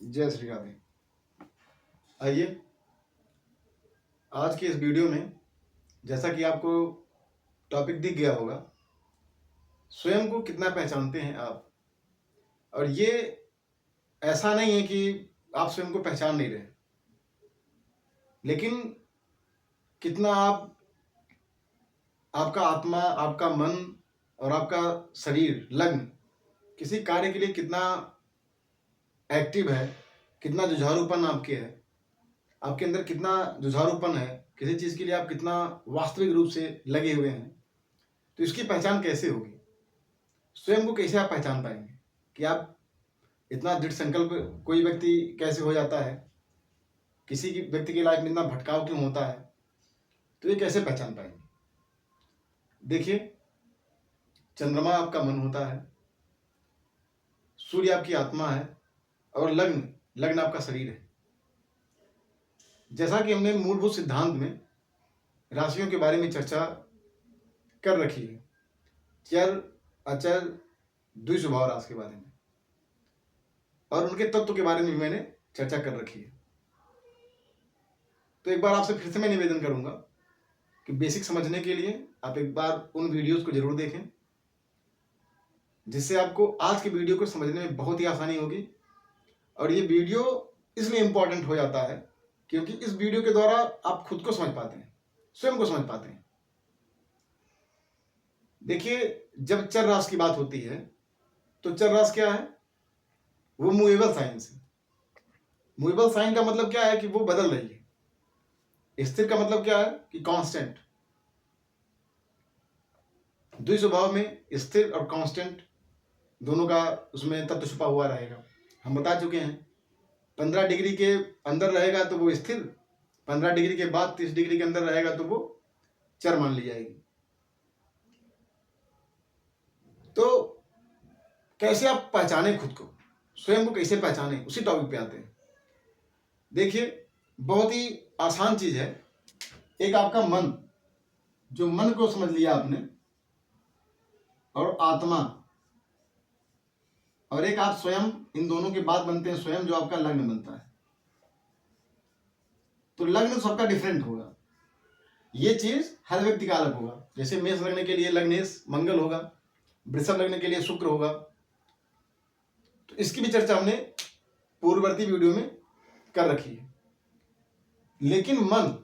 जय श्री राधे। आइए आज के इस वीडियो में, जैसा कि आपको टॉपिक दिख गया होगा, स्वयं को कितना पहचानते हैं आप। और ये ऐसा नहीं है कि आप स्वयं को पहचान नहीं रहे, लेकिन कितना आपका आत्मा, आपका मन और आपका शरीर लग्न किसी कार्य के लिए कितना एक्टिव है, कितना जुझारूपन आपके अंदर कितना जुझारूपन है, किसी चीज़ के लिए आप कितना वास्तविक रूप से लगे हुए हैं। तो इसकी पहचान कैसे होगी? स्वयं को कैसे आप पहचान पाएंगे कि आप इतना दृढ़ संकल्प कोई व्यक्ति कैसे हो जाता है, किसी की व्यक्ति की लाइफ में इतना भटकाव क्यों होता है, तो ये कैसे पहचान पाएंगे? देखिए, चंद्रमा आपका मन होता है, सूर्य आपकी आत्मा है और लग्न आपका शरीर है। जैसा कि हमने मूलभूत सिद्धांत में राशियों के बारे में चर्चा कर रखी है, चर अचर द्विस्वभाव राशि के बारे में, और उनके तत्व के बारे में भी मैंने चर्चा कर रखी है। तो एक बार आपसे फिर से मैं निवेदन करूंगा कि बेसिक समझने के लिए आप एक बार उन वीडियोस को जरूर देखें, जिससे आपको आज के वीडियो को समझने में बहुत ही आसानी होगी। और ये वीडियो इसलिए इम्पोर्टेंट हो जाता है क्योंकि इस वीडियो के द्वारा आप खुद को समझ पाते हैं, स्वयं को समझ पाते हैं। देखिए, जब चर राशि की बात होती है तो चर राशि क्या है? वो मूवेबल साइंस है। मूवेबल साइन का मतलब क्या है कि वो बदल रही है। स्थिर का मतलब क्या है कि कांस्टेंट। द्विस्वभाव में स्थिर और कांस्टेंट दोनों का उसमें तत्व छुपा हुआ रहेगा। हम बता चुके हैं, 15 डिग्री के अंदर रहेगा तो वो स्थिर, 15 डिग्री के बाद 30 डिग्री के अंदर रहेगा तो वो चर मान ली जाएगी। तो कैसे आप पहचाने खुद को, स्वयं को कैसे पहचाने, उसी टॉपिक पे आते हैं। देखिए, बहुत ही आसान चीज है। एक आपका मन, जो मन को समझ लिया आपने, और आत्मा, और एक आप स्वयं, इन दोनों के बाद बनते हैं स्वयं, जो आपका लग्न बनता है। तो लग्न सबका डिफरेंट होगा। ये चीज हर व्यक्ति का अलग होगा। जैसे मेष लग्न के लिए लग्नेश मंगल होगा, वृषभ लग्न के लिए शुक्र होगा। तो इसकी भी चर्चा हमने पूर्ववर्ती वीडियो में कर रखी है। लेकिन मन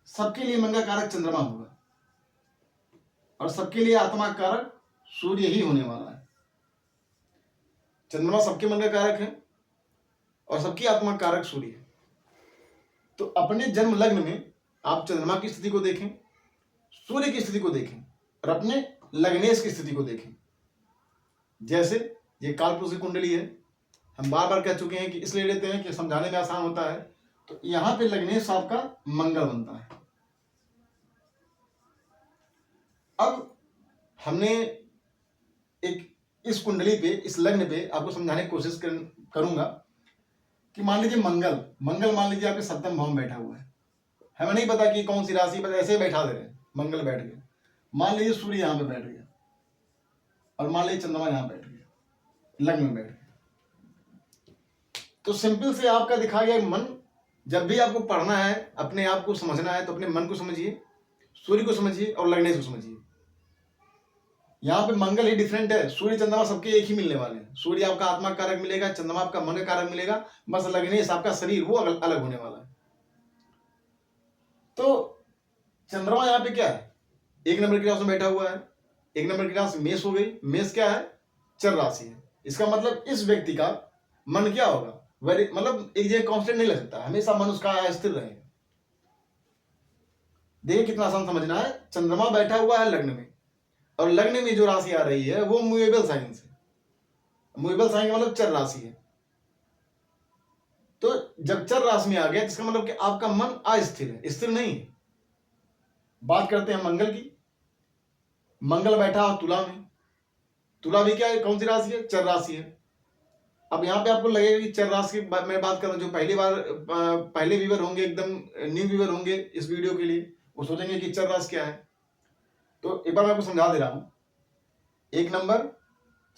सबके लिए मन का कारक चंद्रमा होगा, और सबके लिए आत्मा कारक सूर्य ही होने वाला है। चंद्रमा सबके मन का कारक है और सबकी आत्मा कारक सूर्य है। तो अपने जन्म लग्न में आप चंद्रमा की स्थिति को देखें, सूर्य की स्थिति को देखें, और अपने लग्नेश की स्थिति को देखें। जैसे ये कालपुरुष की कुंडली है, हम बार बार कह चुके हैं कि इसलिए लेते हैं कि समझाने में आसान होता है। तो यहां पे लग्नेश आपका मंगल बनता है। अब हमने एक इस कुंडली पे, इस लग्न पे आपको समझाने की कोशिश करूंगा कि मान लीजिए मंगल मान लीजिए आपके सप्तम भाव में बैठा हुआ है। हमें नहीं पता कि कौन सी राशि, बस ऐसे ही बैठा दे रहे हैं, मंगल बैठ गया। मान लीजिए सूर्य यहां पे बैठ गया, और मान लीजिए चंद्रमा यहां बैठ गया, लग्न में बैठ गया। तो सिंपल से आपका दिखा गया मन। जब भी आपको पढ़ना है, अपने आप को समझना है, तो अपने मन को समझिए, सूर्य को समझिए और लग्नेश को समझिए। यहाँ पे मंगल ही डिफरेंट है। सूर्य चंद्रमा सबके एक ही मिलने वाले हैं। सूर्य आपका आत्मा कारक मिलेगा, चंद्रमा आपका मन का कारक मिलेगा, बस लग्नेश आपका शरीर वो अलग होने वाला है। तो चंद्रमा यहाँ पे क्या है? 1 नंबर की राशि में बैठा हुआ है। 1 नंबर की राशि मेष हो गई। मेष क्या है? चर राशि है। इसका मतलब इस व्यक्ति का मन क्या होगा? मतलब एक जगह कांस्टेंट नहीं लग सकता, हमेशा मन उसका स्थिर रहेगा। देखिए कितना आसान समझना है। चंद्रमा बैठा हुआ है लग्न में, और लग्न में जो राशि आ रही है वो मूवेबल साइन है। मूवेबल साइन का मतलब चर राशि है। तो जब चर राशि में आ गया, इसका मतलब कि आपका मन अस्थिर है, स्थिर नहीं है। बात करते हैं मंगल की। मंगल बैठा हो तुला में। तुला भी क्या है? कौन सी राशि है? चर राशि है। अब यहां पे आपको लगेगा कि चर राशि की मैं बात कर रहा हूं। जो पहले व्यूअर होंगे, एकदम न्यू व्यूअर होंगे इस वीडियो के लिए, वो सोचेंगे कि चर राशि क्या है। तो एक बार मैं आपको समझा दे रहा हूं। 1 नंबर,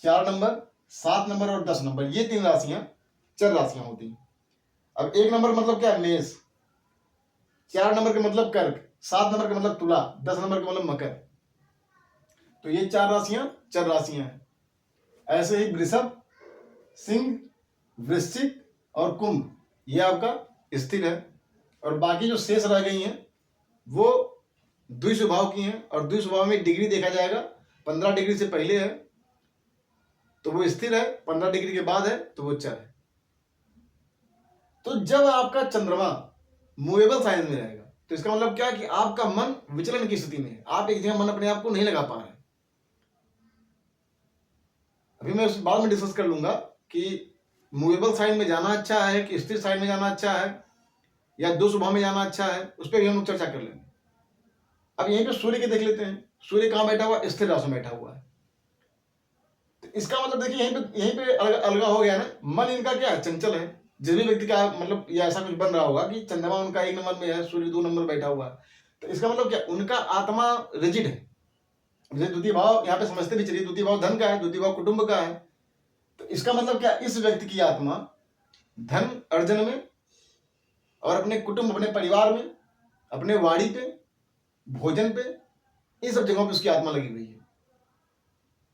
4 नंबर, 7 नंबर और 10 नंबर, ये 3 राशियां चर राशियां होती हैं। अब 1 नंबर मतलब क्या है? मेष। 4 नंबर का मतलब कर्क, 7 नंबर का मतलब तुला, 10 नंबर का मतलब मकर। तो ये 4 राशियां चर राशियां हैं। ऐसे ही वृषभ, सिंह, वृश्चिक और कुंभ ये आपका स्थिर है। और बाकी जो शेष रह गई हैं वो द्विस्वभाव की हैं, और द्विस्वभाव में डिग्री देखा जाएगा। 15 डिग्री से पहले है तो वो स्थिर है, 15 डिग्री के बाद है तो वो चर है। तो जब आपका चंद्रमा मूवेबल साइन में रहेगा तो इसका मतलब क्या कि आपका मन विचलन की स्थिति में है, आप एक जगह मन अपने आप को नहीं लगा पा रहे हैं। अभी मैं उस बाद में डिस्कस कर लूंगा कि मूवेबल साइन में जाना अच्छा है कि स्थिर साइन में जाना अच्छा है या दो स्वभाव में जाना अच्छा है, उस पर भी हम लोग चर्चा कर लेंगे। अब यहीं पे सूर्य के देख लेते हैं। सूर्य कहाँ बैठा हुआ? स्थिर राशि में बैठा हुआ है। तो इसका मतलब देखिए यहीं पे अलगा हो गया ना। मन इनका क्या है? चंचल है। जिस भी व्यक्ति का मतलब या ऐसा कुछ बन रहा होगा कि चंद्रमा उनका 1 नंबर में है, सूर्य 2 नंबर बैठा हुआ है, तो इसका मतलब क्या? उनका आत्मा रिजिड है। जैसे द्वितीय भाव यहाँ पे समझते भी चलिए, द्वितीय भाव धन का है, द्वितीय भाव कुटुंब का है। तो इसका मतलब क्या? इस व्यक्ति की आत्मा धन अर्जन में और अपने कुटुंब, अपने परिवार में, अपने वाणी पे, भोजन पे, इन सब जगहों पे उसकी आत्मा लगी हुई है।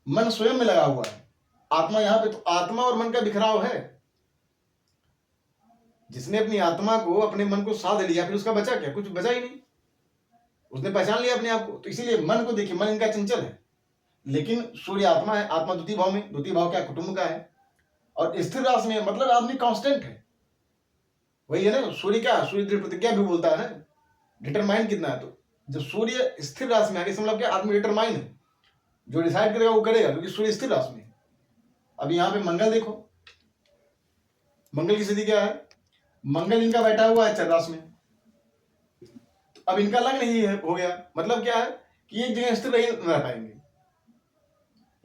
मन स्वयं में लगा हुआ है, आत्मा यहाँ पे। तो आत्मा और मन का बिखराव है। जिसने अपनी आत्मा को, अपने मन को साध लिया, फिर उसका बचा क्या? कुछ बचा ही नहीं। उसने पहचान लिया अपने आप को। तो इसीलिए मन को देखिए, मन इनका चंचल है, लेकिन सूर्य आत्मा है। आत्मा द्वितीय भाव में, द्वितीय भाव क्या? कुटुंब का है। और स्थिर राशि में मतलब आदमी कांस्टेंट है। वही है ना, सूर्य क्या? सूर्य दृढ़ प्रतिज्ञा भी बोलता है ना, डिटरमाइन कितना है। तो जब सूर्य स्थिर राशि में आ गया, मतलब क्या? आदमी डिटरमाइन है, जो डिसाइड करेगा वो करेगा, क्योंकि सूर्य स्थिर राशि में है। अब यहाँ पे मंगल देखो, मंगल की स्थिति क्या है? मंगल इनका बैठा हुआ है चर राशि में। तो अब इनका लग्न ही है, हो गया। मतलब क्या है कि एक जगह स्थिर नहीं रह पाएंगे,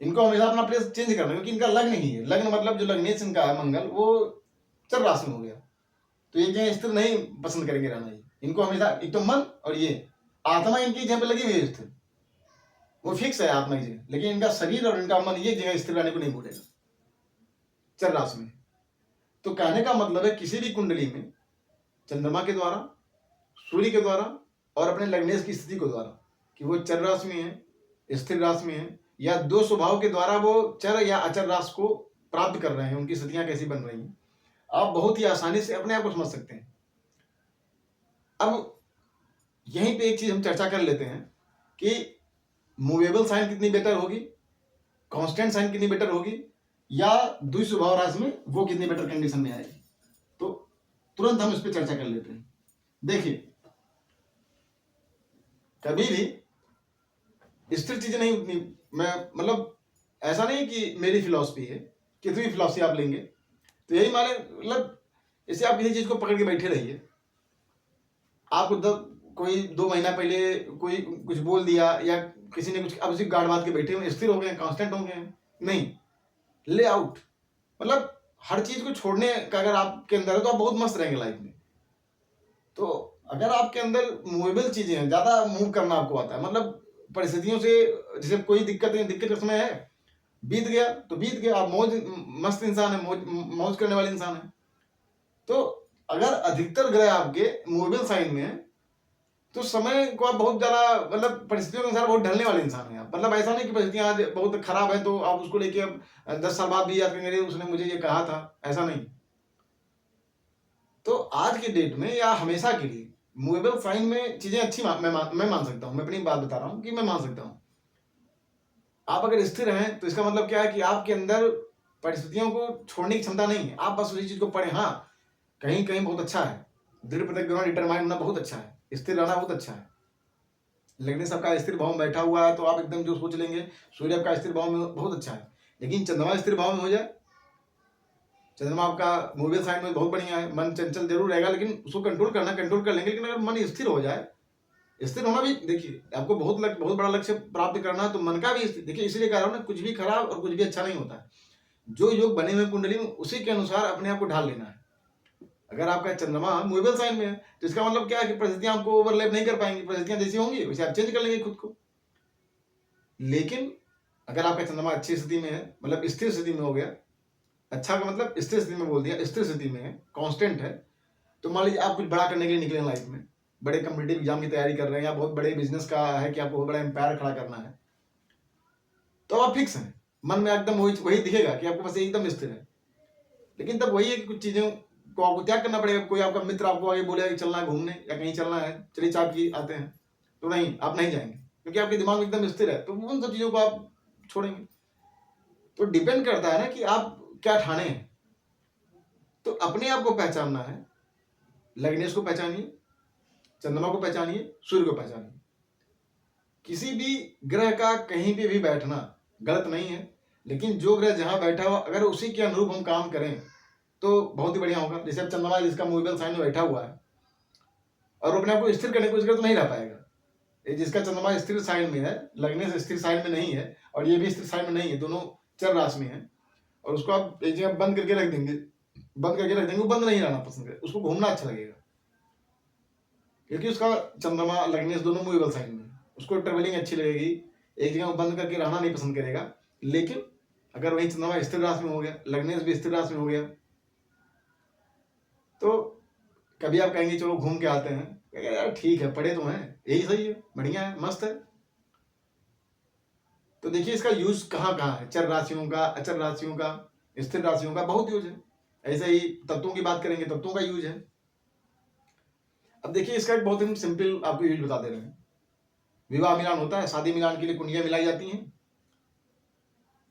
इनको हमेशा अपना प्लेस चेंज करना, क्योंकि इनका लग्न ही है। लग्न मतलब जो लग्नेश इनका है मंगल, वो चर राशि में हो गया। तो एक जगह स्थिर नहीं पसंद करेंगे रहना ही। इनको हमेशा एक तो मन और ये आत्मा इनकी जगह पे लगी हुई है स्थिर, वो फिक्स है आत्मा की जगह, लेकिन इनका शरीर और इनका मन ये जगह स्थिर रहने को नहीं बोलेगा चर राशि में। तो कहने का मतलब है किसी भी कुंडली में चंद्रमा के द्वारा, सूर्य के द्वारा और अपने लग्नेश की स्थिति के द्वारा, कि वो चर राशि में है, स्थिर राशि में है, या दो स्वभाव के द्वारा वो चर या अचर राशि को प्राप्त कर रहे हैं, उनकी स्थितियां कैसी बन रही हैं, आप बहुत ही आसानी से अपने आप को समझ सकते हैं। अब यहीं पे एक चीज हम चर्चा कर लेते हैं कि मूवेबल साइन कितनी बेटर होगी, कांस्टेंट साइन कितनी बेटर होगी, या द्विस्वभाव राशि में वो कितनी बेटर कंडीशन में आएगी। तो तुरंत हम इस पर चर्चा कर लेते हैं। देखिए, कभी भी स्थिर चीजें नहीं उतनी, मैं मतलब ऐसा नहीं कि मेरी फिलॉसफी है, कितनी भी फिलॉसफी आप लेंगे तो यही माने, मतलब जैसे आप किसी चीज को पकड़ के बैठे रहिए, आपको कोई 2 महीना पहले कोई कुछ बोल दिया या किसी ने कुछ, अब उसी गाड़ बांध के बैठे हुए, स्थिर हो गए, कांस्टेंट हो गए? नहीं, ले आउट। मतलब हर चीज को छोड़ने का अगर आपके अंदर है तो आप बहुत मस्त रहेंगे लाइफ में। तो अगर आपके अंदर मूवेबल चीजें हैं, ज्यादा मूव करना आपको आता है, मतलब परिस्थितियों से, जैसे कोई दिक्कत नहीं, दिक्कत का समय है, बीत गया तो बीत गया, आप मौज मस्त इंसान है, मौज करने वाले इंसान है। तो अगर अधिकतर ग्रह आपके मूवेबल साइन में है तो समय को आप बहुत ज्यादा, मतलब परिस्थितियों के अनुसार बहुत ढलने वाले इंसान हैं आप। मतलब ऐसा नहीं कि परिस्थितियां आज बहुत खराब है तो आप उसको लेके अब 10 साल बाद भी याद करेंगे उसने मुझे ये कहा था, ऐसा नहीं। तो आज के डेट में या हमेशा के लिए मूवेबल साइन में चीजें अच्छी मैं मान सकता हूं, मैं अपनी बात बता रहा हूं कि मैं मान सकता हूं। आप अगर स्थिर हैं तो इसका मतलब क्या है कि आपके अंदर परिस्थितियों को छोड़ने की क्षमता नहीं है, आप बस उसी चीज को पढ़े। हाँ, कहीं कहीं बहुत अच्छा है, दृढ़ प्रतिज्ञा, डिटरमाइन होना बहुत अच्छा है, स्थिर रहना बहुत अच्छा है। लेकिन सबका स्थिर भाव में बैठा हुआ है तो आप एकदम जो सोच लेंगे, सूर्य आपका स्थिर भाव में बहुत अच्छा है, लेकिन चंद्रमा स्थिर भाव में हो जाए, चंद्रमा आपका मूवेबल साइन में बहुत बढ़िया है, मन चंचल जरूर रहेगा लेकिन उसको कंट्रोल करना, कंट्रोल कर लेंगे। लेकिन अगर मन स्थिर हो जाए, स्थिर होना भी देखिए, आपको बहुत बड़ा लक्ष्य प्राप्त करना है तो मन का भी देखिए, इसीलिए कह रहा हूं ना, कुछ भी खराब और कुछ भी अच्छा नहीं होता है। जो योग बने हुए कुंडली में उसी के अनुसार अपने आप को ढाल लेना है। अगर आपका चंद्रमा मूवेबल साइन में है तो इसका मतलब क्या है कि परिस्थितियां आपको ओवरलैप नहीं कर पाएंगी, परिस्थितियां जैसी होंगी वैसे आप चेंज कर लेंगे खुद को। लेकिन अगर आपका चंद्रमा अच्छी स्थिति में है, मतलब स्थिर स्थिति में हो गया, अच्छा का मतलब स्थिर स्थिति में बोल दिया, स्थिर स्थिति में है, कांस्टेंट है। तो मान लीजिए आप कुछ बड़ा करने के लिए निकले लाइफ में, बड़े कम्पिटिटिव एग्जाम की तैयारी कर रहे हैं या बहुत बड़े बिजनेस का है कि आपको बहुत बड़ा एम्पायर खड़ा करना है, तो आप फिक्स हैं, मन में एकदम वही वही दिखेगा कि आपको बस एकदम स्थिर है। लेकिन तब वही है कि कुछ चीज़ों को आपको त्याग करना पड़ेगा। कोई आपका मित्र आपको आगे बोलेगा कि चलना है घूमने या कहीं चलना है, चलिए चाय पी आते हैं, तो नहीं, आप नहीं जाएंगे क्योंकि आपके दिमाग में एकदम स्थिर है, तो उन सब चीज़ों को आप छोड़ेंगे। तो डिपेंड करता है ना कि आप क्या ठाने हैं। तो अपने आप को पहचानना है, लग्नेश को पहचानिए, चंद्रमा को पहचानिए, सूर्य को पहचानिए। किसी भी ग्रह का कहीं पे भी बैठना गलत नहीं है, लेकिन जो ग्रह जहां बैठा हुआ अगर उसी के अनुरूप हम काम करें तो बहुत ही बढ़िया होगा। जैसे अब चंद्रमा जिसका मूवेबल साइन में बैठा हुआ है और वो अपने आप को स्थिर करने की कोशिश करे तो नहीं रह पाएगा। ये जिसका चंद्रमा स्थिर साइन में है, लगने से स्थिर साइन में नहीं है और ये भी स्थिर साइन में नहीं है, दोनों चर राशि में है, और उसको आप एक जगह बंद करके रख देंगे, वो बंद नहीं रहना पसंद करे, उसको घूमना अच्छा लगेगा क्योंकि उसका चंद्रमा लग्नेश दोनों मूवेबल साइन में, उसको ट्रेवलिंग अच्छी लगेगी, एक जगह बंद करके रहना नहीं पसंद करेगा। लेकिन अगर वही चंद्रमा स्थिर राशि में हो गया, लग्नेश भी स्थिर राशि में हो गया, तो कभी आप कहेंगे चलो घूम के आते हैं, कहेंगे यार ठीक है, पढ़े तो हैं, यही सही है, बढ़िया है, मस्त है। तो देखिए इसका यूज कहाँ कहाँ है, चर राशियों का, अचर राशियों का, स्थिर राशियों का बहुत यूज है। ऐसे ही तत्वों की बात करेंगे, तत्वों का यूज है। अब देखिए इसका एक बहुत ही सिंपल आपको यूज बता दे रहे हैं। विवाह मिलान होता है, शादी मिलान के लिए कुंडलियां मिलाई जाती हैं।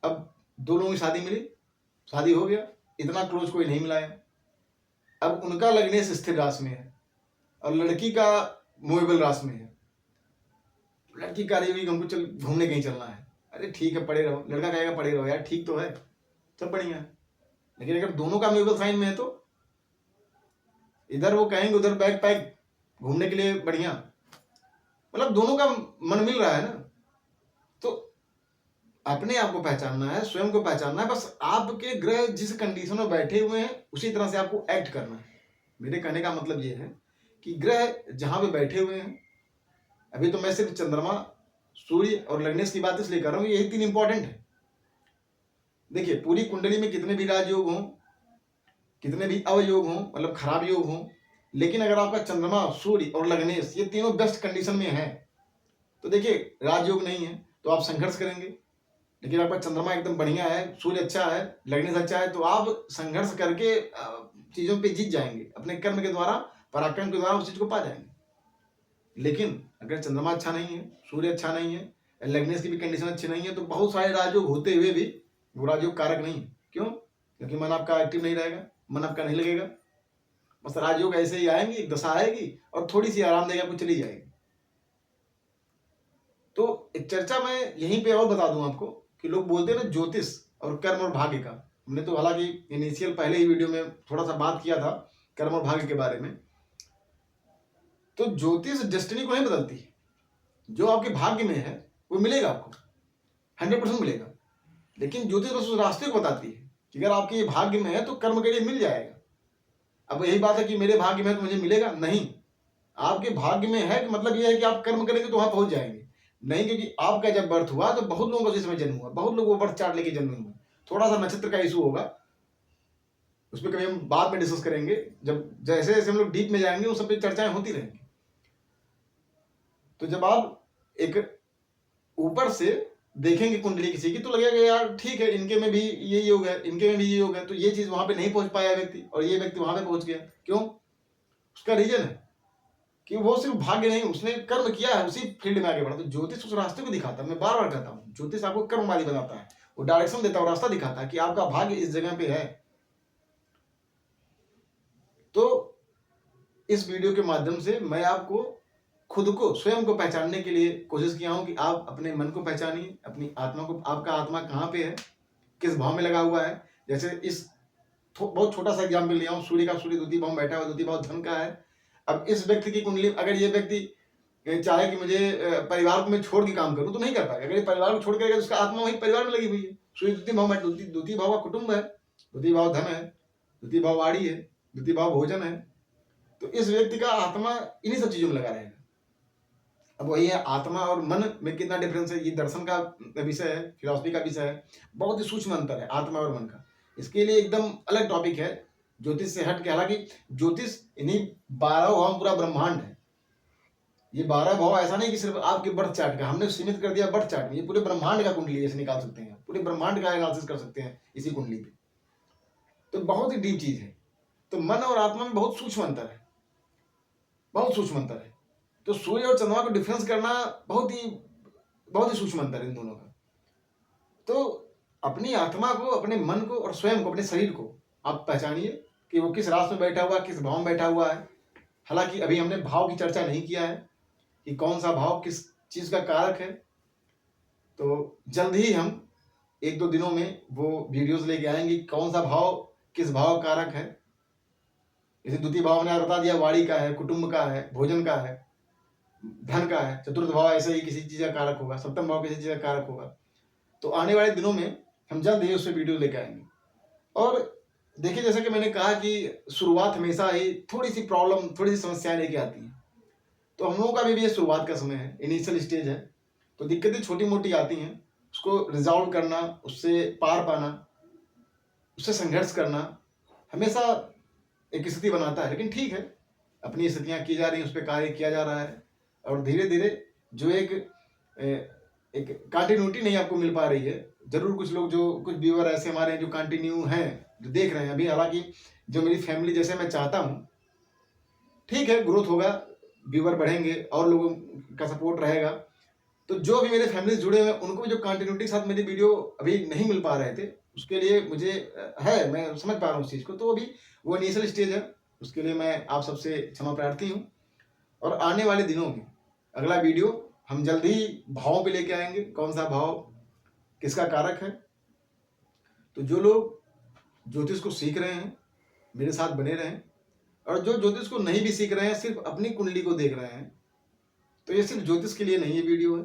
अब दो लोगों की शादी मिली, शादी हो गया, इतना क्लोज कोई नहीं मिलाया। अब उनका लग्नेश स्थिर राशि में है और लड़की का मूवेबल राशि में है। लड़की कह रही हुई हमको चल घूमने कहीं चलना है, अरे ठीक है पड़े रहो, लड़का कहेगा पड़े रहो यार, ठीक तो है, सब बढ़िया है। लेकिन अगर दोनों का मूवेबल साइन में है तो इधर वो कहेंगे उधर बैग पैक, घूमने के लिए बढ़िया, मतलब दोनों का मन मिल रहा है ना। तो अपने आप को पहचानना है, स्वयं को पहचानना है, बस आपके ग्रह जिस कंडीशन में बैठे हुए हैं उसी तरह से आपको एक्ट करना है। मेरे कहने का मतलब ये है कि ग्रह जहां पे बैठे हुए हैं, अभी तो मैं सिर्फ चंद्रमा, सूर्य और लग्नेश की बात इसलिए कर रहा हूं, यही तीन इंपॉर्टेंट है। देखिए पूरी कुंडली में कितने भी राजयोग हों, कितने भी अवयोग हों, मतलब खराब योग हों, लेकिन अगर आपका चंद्रमा, सूर्य और लग्नेश ये तीनों बेस्ट कंडीशन में है, तो देखिए राजयोग नहीं है तो आप संघर्ष करेंगे। लेकिन आपका चंद्रमा एकदम बढ़िया है, सूर्य अच्छा है, लग्नेश अच्छा है, तो आप संघर्ष करके चीजों पे जीत जाएंगे, अपने कर्म के द्वारा, पराक्रम के द्वारा उस चीज को पा जाएंगे। लेकिन अगर चंद्रमा अच्छा नहीं है, सूर्य अच्छा नहीं है, लग्नेश की भी कंडीशन अच्छी नहीं है, तो बहुत सारे राजयोग होते हुए भी वो राजयोग कारक नहीं है। क्यों? क्योंकि मन आपका एक्टिव नहीं रहेगा, मन आपका नहीं लगेगा, बस राजयोग ऐसे ही आएंगी, एक दशा आएगी और थोड़ी सी आराम देगा, कुछ चली जाएगी। तो एक चर्चा मैं यहीं पे और बता दूं आपको कि लोग बोलते हैं ना ज्योतिष और कर्म और भाग्य का, हमने तो हालांकि इनिशियल पहले ही वीडियो में थोड़ा सा बात किया था कर्म और भाग्य के बारे में। तो ज्योतिष डेस्टिनी को नहीं बदलती, जो आपके भाग्य में है वो मिलेगा आपको, 100% मिलेगा। लेकिन ज्योतिष बस उस रास्ते को बताती है कि अगर आपके ये भाग्य में है तो कर्म के लिए मिल जाएगा। अब यही बात है कि मेरे भाग्य में है तो मुझे मिलेगा, नहीं, आपके भाग्य में है कि मतलब ये है कि आप कर्म करेंगे तो वहां पहुंच जाएंगे, नहीं, क्योंकि आपका जब बर्थ हुआ तो बहुत लोगों का उसी समय जन्म हुआ, बहुत लोग वो बर्थ चार्ट लेके जन्म हुए। थोड़ा सा नक्षत्र का इशू होगा, उस पर कभी हम बाद में डिस्कस करेंगे, जब जैसे जैसे हम लोग डीप में जाएंगे उस सब पे चर्चाएं होती रहेंगी। तो जब आप एक ऊपर से देखेंगे कुंडली किसी की तो लगेगा यार ठीक है, इनके में भी ये योग है, इनके में भी ये योग है, तो ये चीज वहां पे नहीं पहुंच पाया व्यक्ति और ये व्यक्ति वहां पे पहुंच गया। क्यों? उसका रीजन है कि वो सिर्फ भाग्य नहीं, उसने कर्म किया है, उसी फील्ड में आगे बढ़ा। तो ज्योतिष उस रास्ते को दिखाता है, मैं बार बार कहता हूँ, ज्योतिष आपको कर्मवादी बनाता है, वो डायरेक्शन देता है, रास्ता दिखाता है कि आपका भाग्य इस जगह पे है। तो इस वीडियो के माध्यम से मैं आपको खुद को, स्वयं को पहचानने के लिए कोशिश किया हूं कि आप अपने मन को पहचानिए, अपनी आत्मा को, आपका आत्मा कहाँ पे है, किस भाव में लगा हुआ है। जैसे इस बहुत छोटा सा एग्जाम्पल लिया हूं, सूर्य का, सूर्य द्वितीय भाव में बैठा हुआ, द्वितीय भाव धन का है। अब इस व्यक्ति की कुंडली, अगर ये व्यक्ति चाहे कि मुझे परिवार को मैं छोड़ के काम करूं तो नहीं कर पाएगा। अगर ये परिवार को छोड़ करेगा तो उसका आत्मा वही परिवार में लगी हुई है। सूर्य द्वितीय भाव में, द्वितीय भाव का कुटुंब है, द्वितीय भाव धन है, द्वितीय भाव वाणी है, द्वितीय भाव भोजन है। तो इस व्यक्ति का आत्मा इन्हीं सब चीजों में लगा रहेगा। अब वही है, आत्मा और मन में कितना डिफरेंस है, ये दर्शन का विषय है, फिलॉसफी का विषय है, बहुत ही सूक्ष्म अंतर है आत्मा और मन का। इसके लिए एकदम अलग टॉपिक है, ज्योतिष से हट के। हालांकि ज्योतिष इन्हीं 12 भाव में पूरा ब्रह्मांड है। ये 12 भाव ऐसा नहीं कि सिर्फ आपके बर्थ चार्ट का हमने सीमित कर दिया बर्थ चार्ट में, ये पूरे ब्रह्मांड का कुंडली ऐसे निकाल सकते हैं, पूरे ब्रह्मांड का एनालिसिस कर सकते हैं इसी कुंडली पे। तो बहुत ही डीप चीज है। तो मन और आत्मा में बहुत सूक्ष्म अंतर है, बहुत सूक्ष्म अंतर है। तो सूर्य और चंद्रमा को डिफरेंस करना बहुत ही सूक्ष्म अंतर है इन दोनों का। तो अपनी आत्मा को, अपने मन को और स्वयं को, अपने शरीर को आप पहचानिए कि वो किस राशि में बैठा हुआ, किस भाव में बैठा हुआ है। हालांकि अभी हमने भाव की चर्चा नहीं किया है कि कौन सा भाव किस चीज का कारक है। तो जल्द ही हम 1-2 दिनों में वो वीडियोस लेके आएंगे, कौन सा भाव किस भाव कारक है। जैसे द्वितीय भाव ने बता दिया, वाणी का है, कुटुंब का है, भोजन का है, धन का है। चतुर्थ भाव ऐसे ही किसी चीज का कारक होगा, सप्तम भाव किसी चीज का कारक होगा। तो आने वाले दिनों में हम जल्द ही उससे वीडियो लेकर आएंगे। और देखिए, जैसा कि मैंने कहा कि शुरुआत हमेशा ही थोड़ी सी प्रॉब्लम, थोड़ी सी समस्याएं लेके आती हैं। तो हम लोगों का भी ये शुरुआत का समय है, इनिशियल स्टेज है। तो दिक्कतें छोटी मोटी आती हैं, उसको रिजॉल्व करना, उससे पार पाना, उससे संघर्ष करना हमेशा एक स्थिति बनाता है। लेकिन ठीक है, अपनी स्थितियां की जा रही हैं, उस पर कार्य किया जा रहा है। और धीरे धीरे जो एक कंटिन्यूटी नहीं आपको मिल पा रही है, जरूर कुछ लोग, जो कुछ व्यूअर ऐसे हमारे हैं जो कंटिन्यू हैं, जो देख रहे हैं अभी। हालांकि जो मेरी फैमिली जैसे मैं चाहता हूँ, ठीक है, ग्रोथ होगा, व्यूअर बढ़ेंगे और लोगों का सपोर्ट रहेगा। तो जो भी मेरे फैमिली जुड़े हुए हैं, उनको भी जो कंटिन्यूटी के साथ मेरी वीडियो अभी नहीं मिल पा रहे थे, उसके लिए मुझे है, मैं समझ पा रहा हूँ उस चीज़ को। तो अभी वो इनिशियल स्टेज है, उसके लिए मैं आप सबसे क्षमा प्रार्थी हूँ। और आने वाले दिनों में अगला वीडियो हम जल्द ही भावों पे लेके आएंगे, कौन सा भाव किसका कारक है। तो जो लोग ज्योतिष को सीख रहे हैं, मेरे साथ बने रहें। और जो ज्योतिष को नहीं भी सीख रहे हैं, सिर्फ अपनी कुंडली को देख रहे हैं, तो ये सिर्फ ज्योतिष के लिए नहीं ये वीडियो है,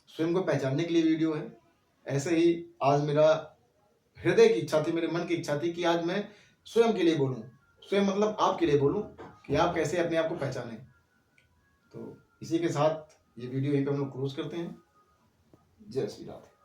स्वयं को पहचानने के लिए वीडियो है। ऐसे ही आज मेरा हृदय की इच्छा थी, मेरे मन की इच्छा थी कि आज मैं स्वयं के लिए बोलूं, स्वयं मतलब आपके लिए बोलूं कि आप कैसे अपने आप को पहचानें। तो इसी के साथ ये वीडियो यहीं पे हम लोग क्लोज करते हैं। जय श्री राधे।